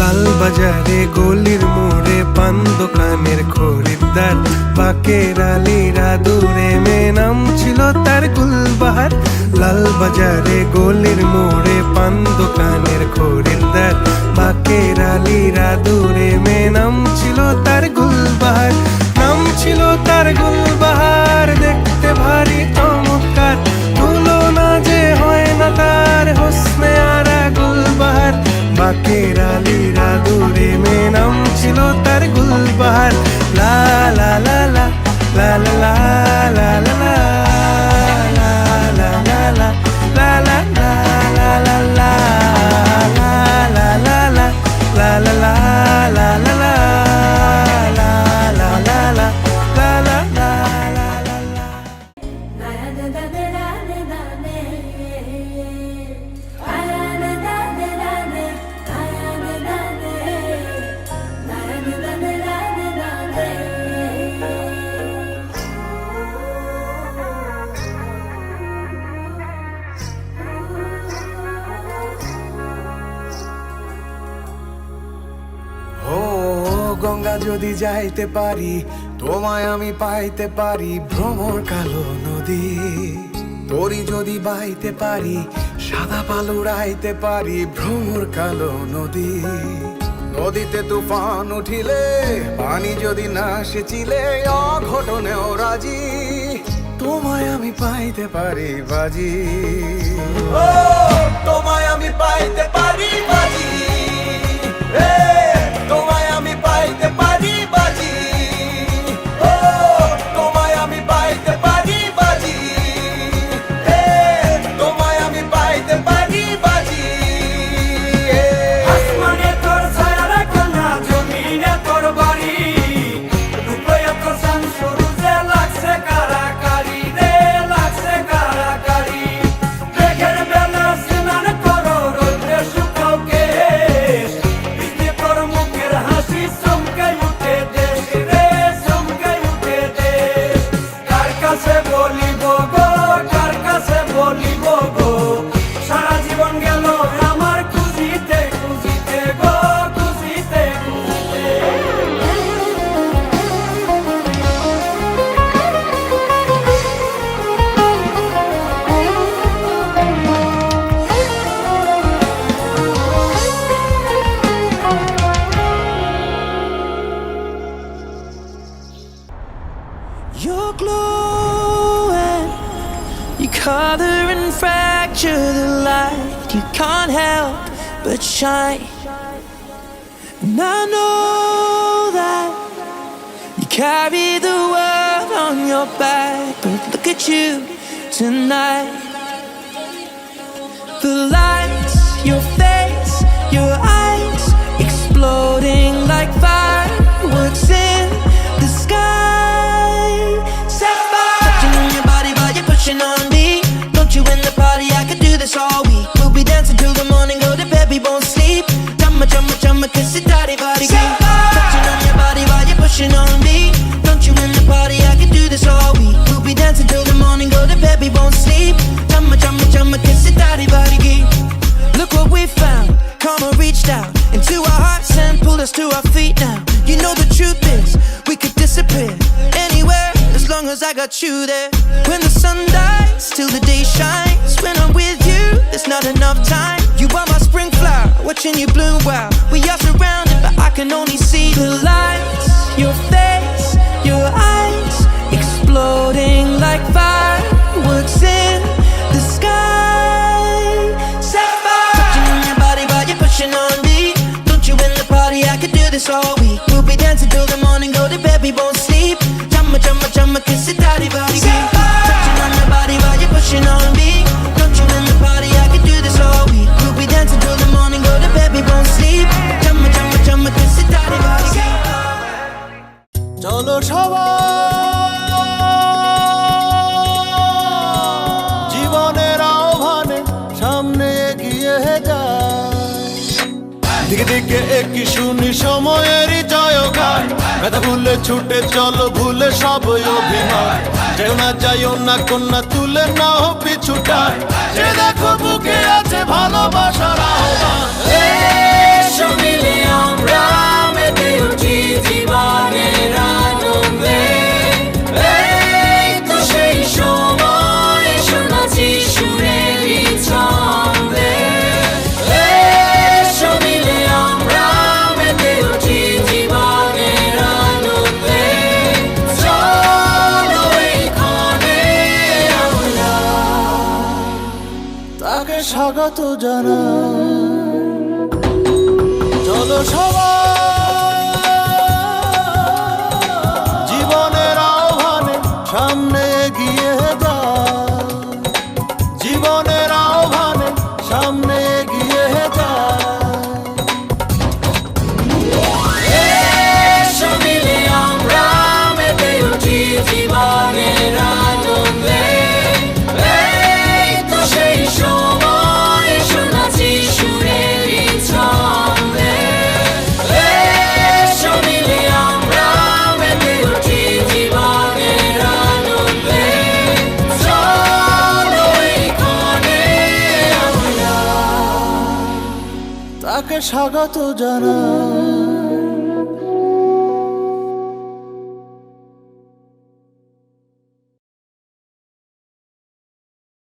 লালবাজারে গলির মোড়ে পান দোকানের খরিদ্দার, বাকের আলীরা দূরে মেয়ে নাম ছিল তার গুলবাহার। লালবাজারে গলির মোড়ে পান দোকানের খরিদ্দার, বাকের আলীরা দূরে মেয়ে নাম ছিল তার গুলবাহার। নাম ছিল তার গুলবাহার, দেখতে ভারী চমৎকার, তুলনা যে হয় না তার হোসনে আরা গুলবাহার। বাকের আলীরা দূরে মেয়ে নাম ছিল তার গুলবাহার। লা লা লা লা লা লা লা লা লা গঙ্গা যদি যাইতে পারি, তোমায় আমি পাইতে পারি, ভ্রমর কালো নদী। তরি যদি বাইতে পারি, সাদা পাল উড়াইতে পারি, ভ্রমর কালো নদী। নদীতে তুফান উঠিলে, পানি যদি না সেচিলে, অঘটনেও রাজি, তোমায় আমি পাইতে পারি বাজি। ও তোমায় আমি পাইতে পারি বাজি, তোমায় আমি পাইতে পারি বাজি। ও তোমায় আমি পাইতে পারি বাজি, তোমায় আমি পাইতে পারি বাজি। আসমানে তোর ছায়া রাখো না, জমিনে তোর বাড়ি, রূপে তোর চান সরুজে লাগছে কারাকারি রে, লাগছে কারাকারি। মেঘের বেলা স্নান করো, রোদ্রে শুকাও কেশ, বৃষ্টি তোর মুখের হাসি চমকে উঠে দেশ রে, চমকে উঠে দেশ। কার কাছে বলিব গো, কার কাছে বলিব গো, সারা জীবন গেল আমার খুঁজিতে খুঁজিতে গো, খুঁজিতে খুঁজিতে। You're glowing, you color and fracture the light. You can't help but shine. And I know that you carry the world on your back, but look at you tonight. The lights, your face, your eyes, exploding like fireworks in the sky. Set fire, touching on your body while you're pushing on me. Don't you in the party? I could do this all week. We'll be dancing till the morning, go to bed, we won't sleep. Chumma, chumma, chumma, kiss it, daddy, body, set fire, touching on your body while you're pushing on me. Don't you in the party? I could do this all week. We'll be dancing till the morning, go to bed, we won't sleep. Chumma, chumma, chumma, kiss it, daddy, body, look what we found. Karma reached out into our hearts and pulled us to our feet now. You know the truth is, we could disappear anywhere as long as I got you there. When the sun dies, till the day shines. When I'm with you, there's not enough time. You are my spring flower, watching you bloom wild. We are surrounded, but I can only see the lights. Your face, your eyes, exploding like fireworks in the sky. Set fire, touching on your body while you're pushing on me. Don't you in the party? I could do this all week. We'll be dancing till the morning, go to bed, we won't sleep. Chumma, chumma, chumma, kiss it, daddy, body, touching on your body while you're pushing on me. Don't you in the party? I could do this all week. We'll be dancing till the morning, go to bed, we won't sleep. Chumma, chumma, chumma, kiss it, daddy, body. চলো সবাই জীবনের আহ্বানে সামনে এগিয়ে যায়। দিকে দিকে একই শুনি সময়েরই জয়গান, ব্যথা ভুলে ছুটে চলো ভুলে সব অভিমান। যেও না যাইও না কন্যা তুলে নাও পিছুটান, যে দেখো বুকে আছে ভালোবাসার আহ্বান। এসো মিলিয়ে স্বাগত জানাই। চলো সবাই জীবনের আহ্বানে সামনে এগিয়ে যায়, জীবনের আহ্বানে সামনে এগিয়ে যায়। এসো মিলে আমরা মেতে উঠি জীবনের আনন্দে, এই তো সেই সময় শোনাচ্ছি সুরের ছন্দে। এসো মিলে আমরা মেতে উঠি জীবনের আনন্দে, চলো এই ক্ষণে আমরা তাকে স্বাগত জানাই।